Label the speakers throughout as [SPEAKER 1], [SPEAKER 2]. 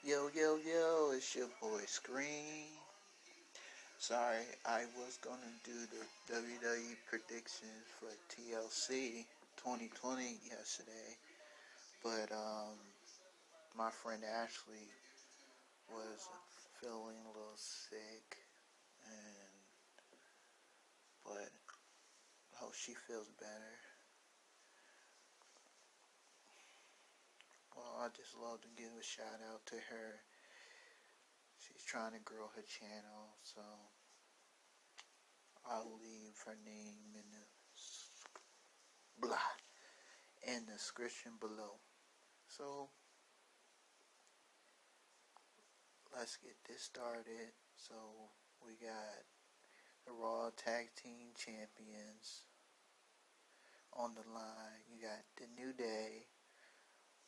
[SPEAKER 1] Yo, yo, yo, it's your boy Screen. Sorry, I was gonna do the WWE predictions for TLC 2020 yesterday, but my friend Ashley was feeling a little sick, and but I hope she feels better. Well, I just love to give a shout out to her. She's trying to grow her channel, so I'll leave her name in the description below. So let's get this started. So we got the Raw Tag Team Champions on the line. You got the New Day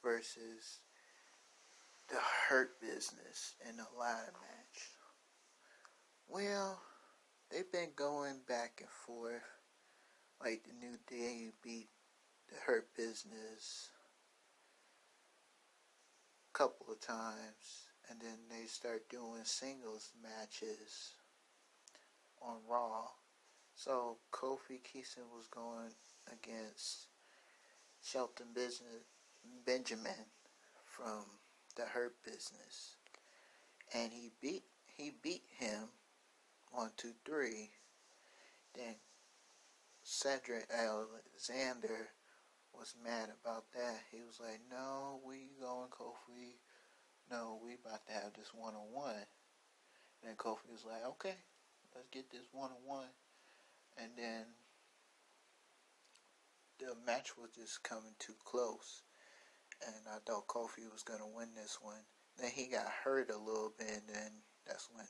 [SPEAKER 1] versus the Hurt Business in a ladder match. Well, they've been going back and forth. Like the New Day beat the Hurt Business a couple of times, and then they start doing singles matches on Raw. So Kofi Kingston was going against Shelton Benjamin from the Hurt Business, and he beat him 1, 2, 3. Then Cedric Alexander was mad about that. He was like, "No, where you going, Kofi? No, we about to have this one-on-one." And then Kofi was like, "Okay, let's get this one-on-one." And then the match was just coming too close, and I thought Kofi was gonna win this one. Then he got hurt a little bit, and then that's when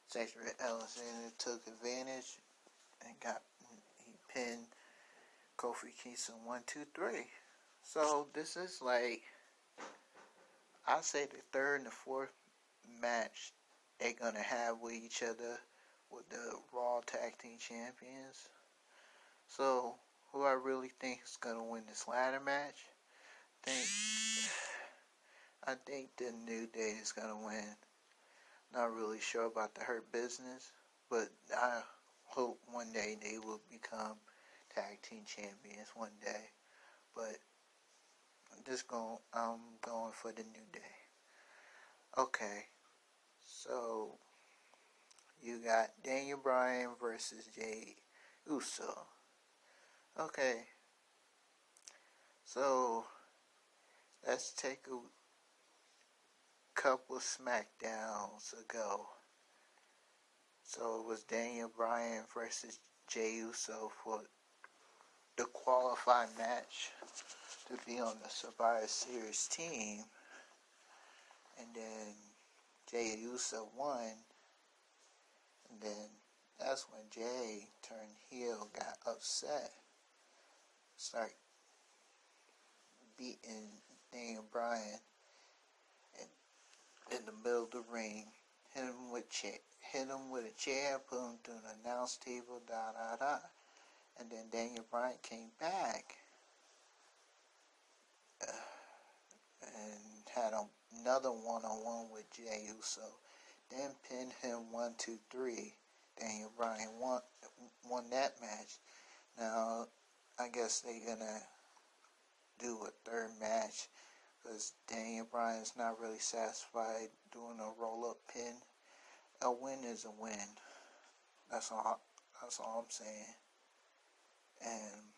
[SPEAKER 1] Cedric Alexander took advantage and he pinned Kofi Kingston 1, 2, 3. So this is like, I say the third and the fourth match they're gonna have with each other with the Raw Tag Team Champions. So who I really think is gonna win this ladder match? I think the New Day is gonna win. Not really sure about the Hurt Business, but I hope one day they will become tag team champions one day. But I'm going for the New Day. Okay, so you got Daniel Bryan versus Jey Uso. Okay, so let's take a couple SmackDowns ago. So it was Daniel Bryan versus Jey Uso for the qualifying match to be on the Survivor Series team. And then Jey Uso won. And then that's when Jey turned heel, got upset, started beating Daniel Bryan in the middle of the ring, hit him with a chair, put him through an announce table, and then Daniel Bryan came back and had another one-on-one with Jey Uso, then pinned him 1, 2, 3. Daniel Bryan won that match. Now I guess they're gonna do a third match, because Daniel Bryan's not really satisfied doing a roll-up pin. A win is a win. That's all I'm saying. And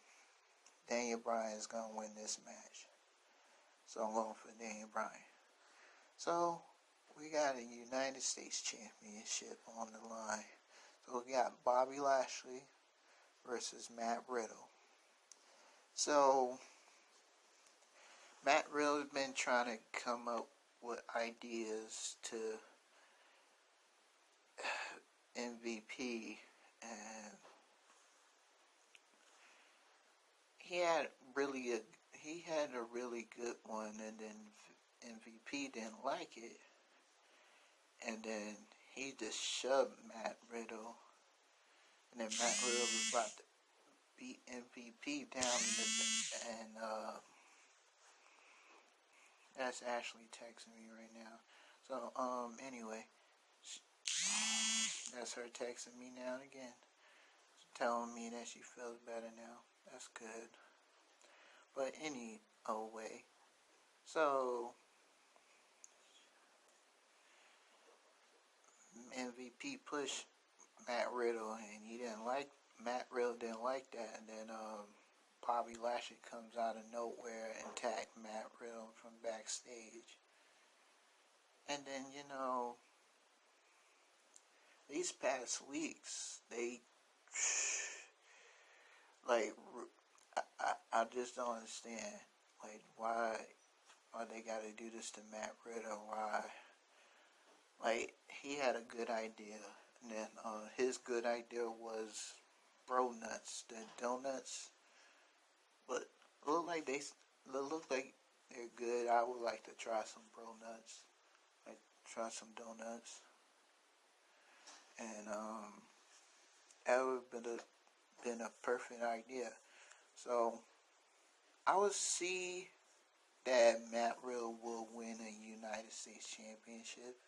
[SPEAKER 1] Daniel Bryan is gonna win this match. So I'm going for Daniel Bryan. So we got a United States Championship on the line. So we got Bobby Lashley versus Matt Riddle. So Matt Riddle's been trying to come up with ideas to MVP, and he had a really good one, and then MVP didn't like it, and then he just shoved Matt Riddle, and then Matt Riddle was about to beat MVP down, and that's Ashley texting me right now. So, anyway, that's her texting me now and again, telling me that she feels better now. That's good. But any old way. So, MVP pushed Matt Riddle, and Matt Riddle didn't like that, and then Bobby Lashley comes out of nowhere and attacked Matt Riddle from backstage. And then, these past weeks, they, like, I just don't understand, like, why they gotta do this to Matt Riddle, why, like, he had a good idea, and then, his good idea was bro nuts, the donuts, but look like they're good. I would like to try some bro nuts, like, try some donuts, and, that would have been a perfect idea. So I would see that Matt Riddle will win a United States Championship,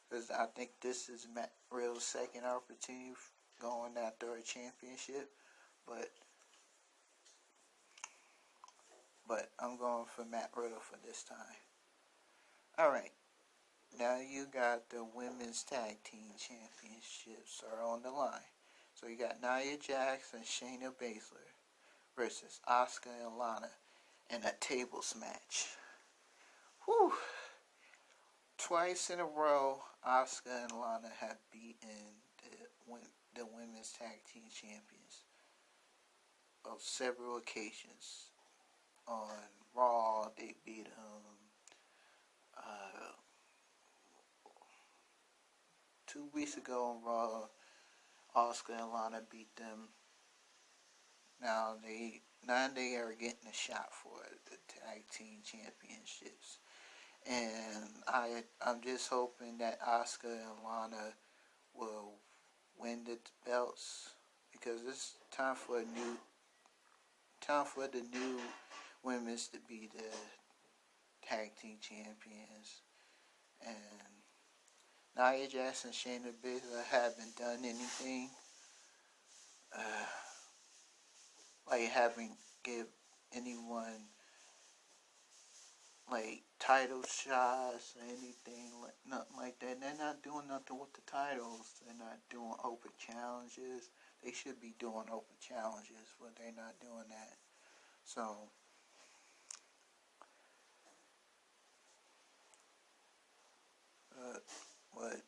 [SPEAKER 1] because I think this is Matt Riddle's second opportunity going after a championship. But I'm going for Matt Riddle for this time. All right. Now you got the women's tag team championships are on the line. So you got Nia Jax and Shayna Baszler versus Asuka and Lana in a tables match. Whew. Twice in a row, Asuka and Lana have beaten the women's tag team champions on several occasions. On Raw, they beat them. 2 weeks ago on Raw, Asuka and Lana beat them. Now they are getting a shot for the tag team championships, and I'm just hoping that Asuka and Lana will win the belts, because it's time for the new women's to be the tag team champions. And Nia Jax and Shayna Baszler haven't done anything, like haven't give anyone like title shots or anything, like nothing like that. They're not doing nothing with the titles. They're not doing open challenges. They should be doing open challenges, but they're not doing that. So but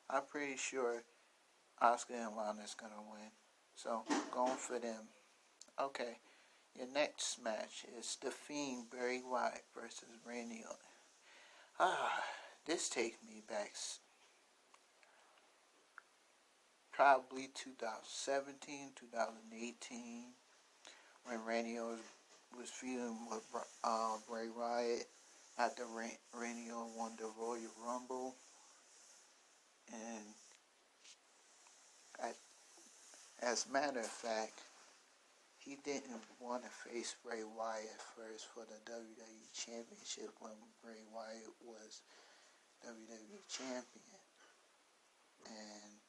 [SPEAKER 1] I'm pretty sure Asuka and Lana's gonna win. So going for them. Okay. Your next match is The Fiend Bray Wyatt versus Randy Orton. This takes me back probably 2017, 2018, when Randy Orton was feuding with Bray Wyatt after Randy Orton won the Royal Rumble. And as a matter of fact, he didn't want to face Bray Wyatt first for the WWE Championship when Bray Wyatt was WWE Champion. And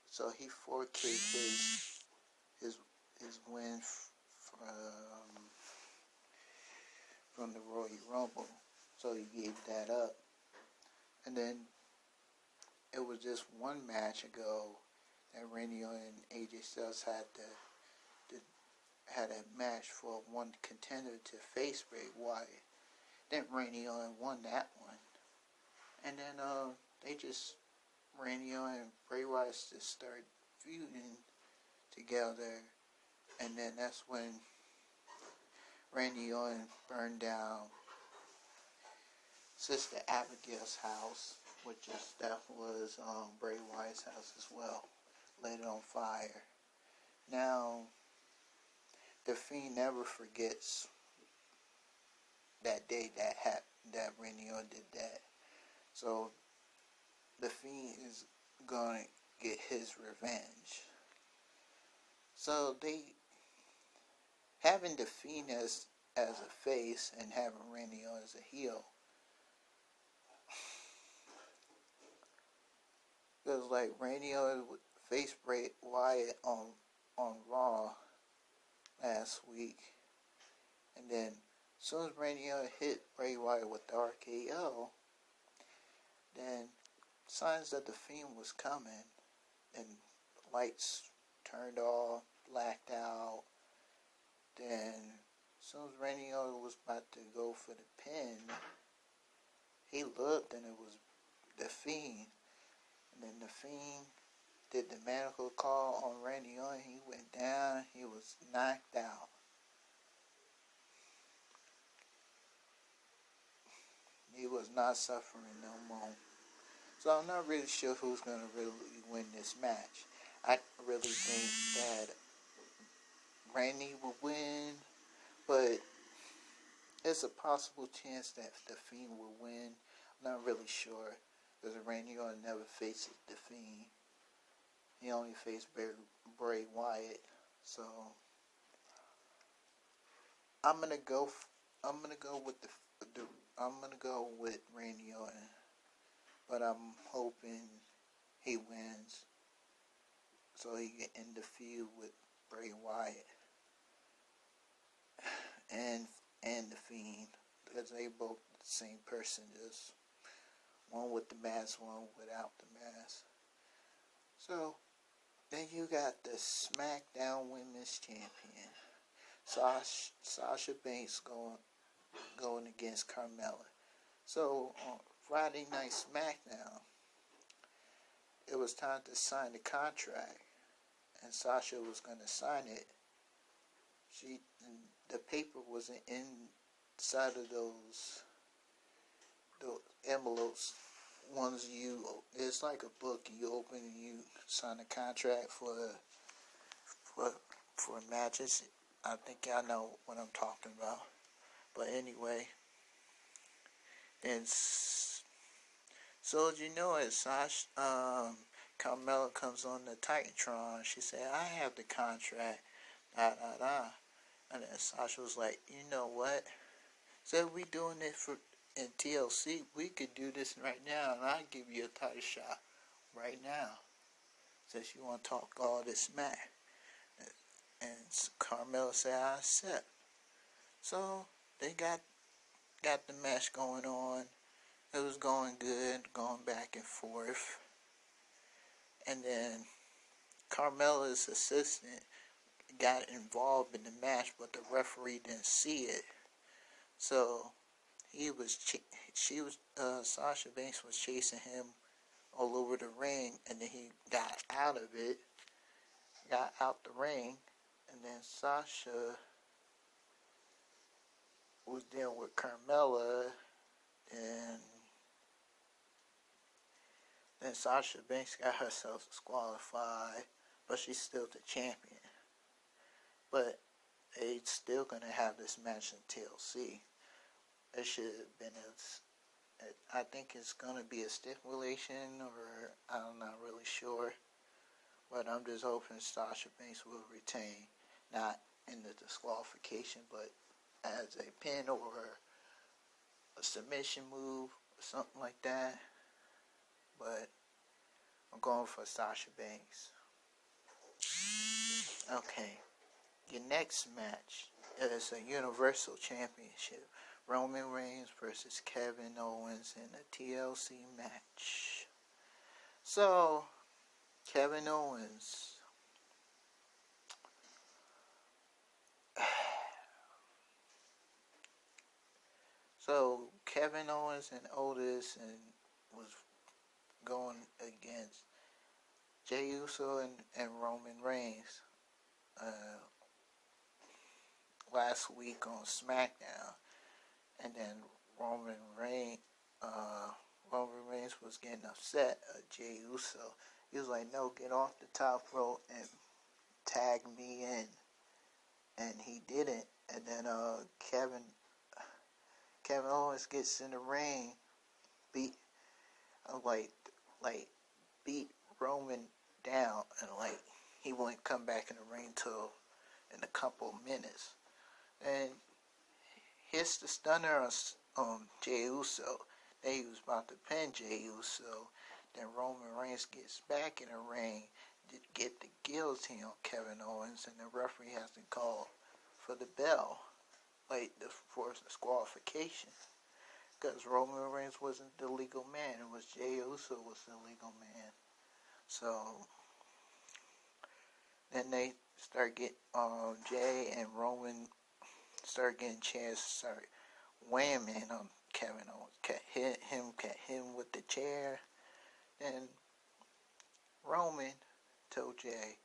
[SPEAKER 1] so he forfeited his win from the Royal Rumble. So he gave that up. And then it was just one match ago that Randy Orton and AJ Styles had a match for one contender to face Bray Wyatt. Then Randy Orton won that one. And then Randy Orton and Bray Wyatt just started feuding together. And then that's when Randy Orton burned down Sister Abigail's house, that was Bray Wyatt's house as well, lit it on fire. Now, The Fiend never forgets that day that Randy Orton did that. So The Fiend is gonna get his revenge. So having The Fiend as a face and having Randy Orton as a heel, Because like Randy Orton would face Bray Wyatt on Raw last week, and then as soon as Randy Orton hit Bray Wyatt with the RKO, then signs that the Fiend was coming, and lights turned off, blacked out. Then as soon as Randy Orton was about to go for the pin, he looked and it was the Fiend. And then the Fiend did the medical call on Randy Orton. He went down. He was knocked out. He was not suffering no more. So I'm not really sure who's going to really win this match. I really think that Randy will win, but there's a possible chance that the Fiend will win. I'm not really sure, because Randy Orton never faces the Fiend. He only faced Bray Wyatt. So I'm gonna go with Randy Orton, but I'm hoping he wins so he can end the feud with Bray Wyatt and the Fiend, because they both the same person, just one with the mask, one without the mask. So then you got the SmackDown Women's Champion, Sasha Banks going against Carmella. So on Friday Night SmackDown, it was time to sign the contract, and Sasha was going to sign it. The paper wasn't inside of those envelopes. It's like a book. You open and you sign a contract for matches. I think y'all know what I'm talking about. But anyway, so as you know, as Carmella comes on the Titantron, she said, "I have the contract." Da da da. And then Sasha was like, "You know what? So we doing it in TLC. We could do this right now, and I'll give you a title shot right now, since you want to talk all this smack." And Carmella said, "I accept." So they got the match going on. It was going good, going back and forth. And then Carmella's assistant got involved in the match, but the referee didn't see it. So Sasha Banks was chasing him all over the ring, and then he got out the ring, and then Sasha was dealing with Carmella, and then Sasha Banks got herself disqualified, but she's still the champion. But they still gonna have this match in TLC. It should have been I think it's gonna be a stipulation, or I'm not really sure. But I'm just hoping Sasha Banks will retain, not in the disqualification, but as a pin or a submission move or something like that. But I'm going for Sasha Banks. Okay. Your next match is a Universal Championship. Roman Reigns versus Kevin Owens in a TLC match. So, Kevin Owens. So, Kevin Owens and Otis was going against Jey Uso and Roman Reigns last week on SmackDown. And then Roman Reigns was getting upset at Jey Uso. He was like, "No, get off the top rope and tag me in." And he didn't. And then Kevin Owens gets in the ring, beat Roman down, and he wouldn't come back in the ring till in a couple of minutes. And hits the stunner on Jey Uso. They was about to pin Jey Uso. Then Roman Reigns gets back in the ring to get the guillotine on Kevin Owens, and the referee has to call for the bell, like for disqualification, because Roman Reigns wasn't the legal man. It was Jey Uso was the legal man. So then they start getting Jey and Roman start getting chance to start whamming on Kevin Owens. Hit him with the chair. Then Roman told Jey,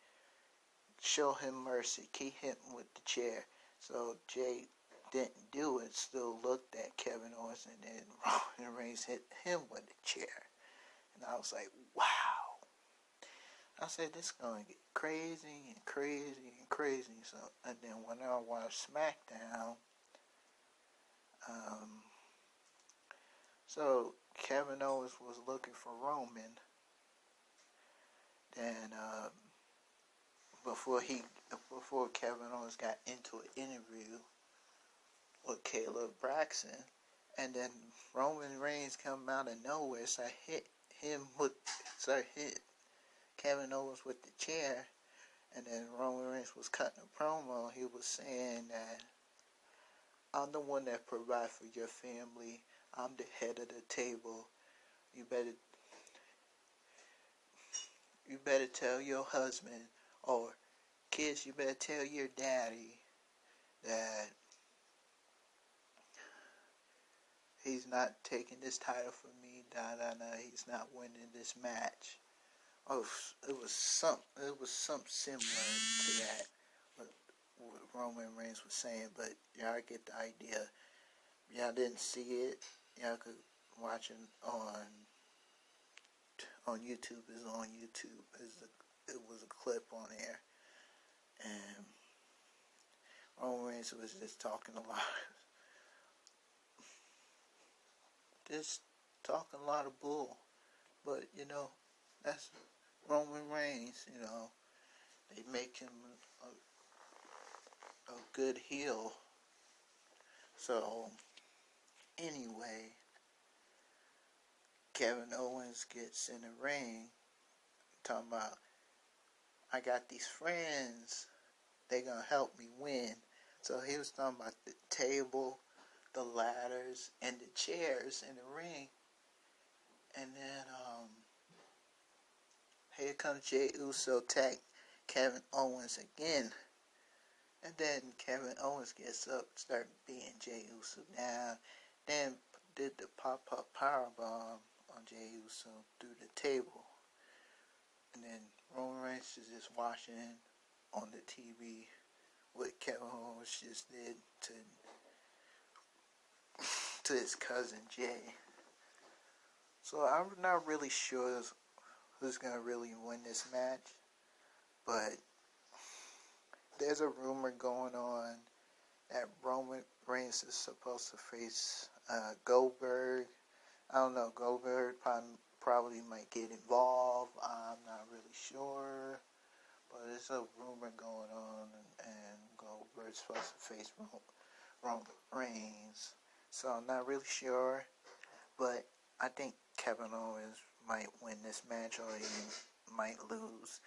[SPEAKER 1] show him mercy, keep hitting with the chair. So Jey didn't do it, still looked at Kevin Owens, and then Roman Reigns hit him with the chair. And I was like, wow. I said, this is going to get crazy and crazy and crazy. So, and then when I watched SmackDown, so Kevin Owens was looking for Roman. Then before Kevin Owens got into an interview with Caleb Braxton, and then Roman Reigns come out of nowhere, so I hit Kevin Owens with the chair, and then Roman Reigns was cutting a promo. He was saying that I'm the one that provides for your family. I'm the head of the table. You better tell your husband, or kids, you better tell your daddy that he's not taking this title from me. He's not winning this match. Oh, it was something similar to that, what Roman Reigns was saying, but y'all get the idea. Y'all didn't see it. Y'all could watch it on YouTube. It's on YouTube. It was a clip on there, and Roman Reigns was just talking a lot of bull. But that's Roman Reigns. They make him a good heel. So anyway, Kevin Owens gets in the ring talking about, I got these friends, they gonna help me win. So he was talking about the table, the ladders, and the chairs in the ring. And then here comes Jey Uso tag Kevin Owens again. And then Kevin Owens gets up, start beating Jey Uso down. Then did the pop-up powerbomb on Jey Uso through the table. And then Roman Reigns is just watching on the TV what Kevin Owens just did to his cousin Jey. So I'm not really sure who's going to really win this match. But there's a rumor going on that Roman Reigns is supposed to face Goldberg. I don't know, Goldberg probably might get involved. I'm not really sure. But there's a rumor going on, and Goldberg's supposed to face Roman Reigns. So I'm not really sure. But I think Kevin Owens might win this match, or he might lose.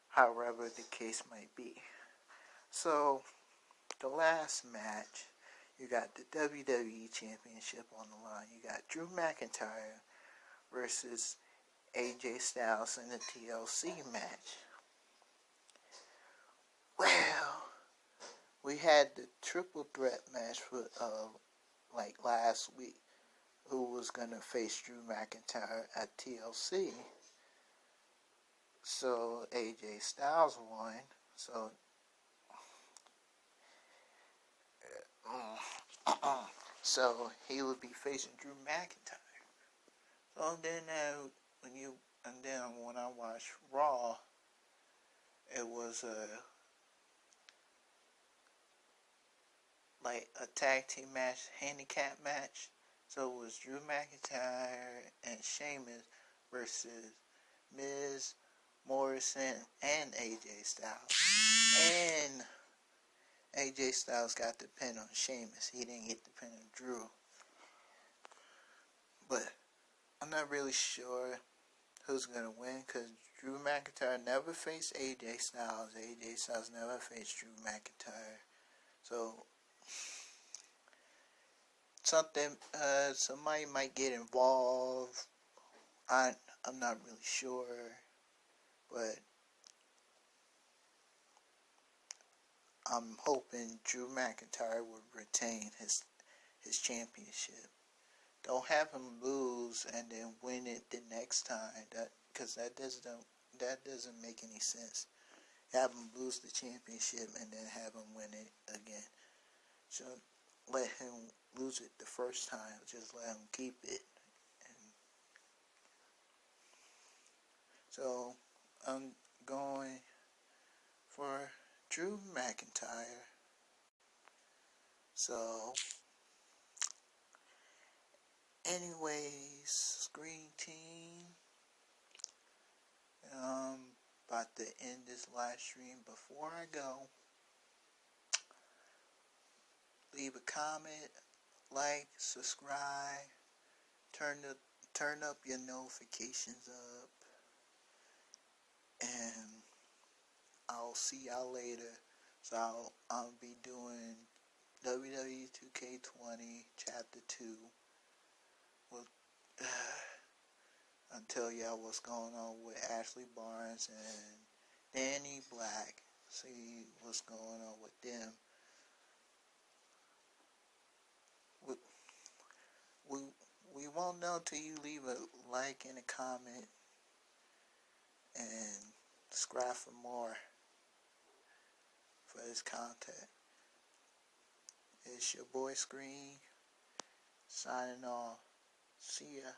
[SPEAKER 1] However the case might be. So, the last match, you got the WWE Championship on the line. You got Drew McIntyre versus AJ Styles in the TLC match. Well, we had the triple threat match for last week. Who was gonna face Drew McIntyre at TLC? So AJ Styles won. So he would be facing Drew McIntyre. So then when I watched Raw, it was a tag team match, handicap match. So it was Drew McIntyre and Sheamus versus Miz, Morrison, and AJ Styles. And AJ Styles got the pin on Sheamus. He didn't get the pin on Drew. But I'm not really sure who's going to win, because Drew McIntyre never faced AJ Styles. AJ Styles never faced Drew McIntyre. So, somebody might get involved. I'm not really sure, but I'm hoping Drew McIntyre would retain his championship. Don't have him lose and then win it the next time. Because that doesn't make any sense. Have him lose the championship and then have him win it again. So let him lose it the first time. Just let him keep it. And so I'm going for Drew McIntyre. So anyways, Screen Team. About to end this live stream. Before I go, leave a comment, like, subscribe, turn up your notifications up, and I'll see y'all later. So I'll be doing WWE 2K20 Chapter 2. I'll tell y'all what's going on with Ashley Barnes and Danny Black. See what's going on with them. We won't know till you leave a like and a comment and subscribe for more for this content. It's your boy Screen signing off. See ya.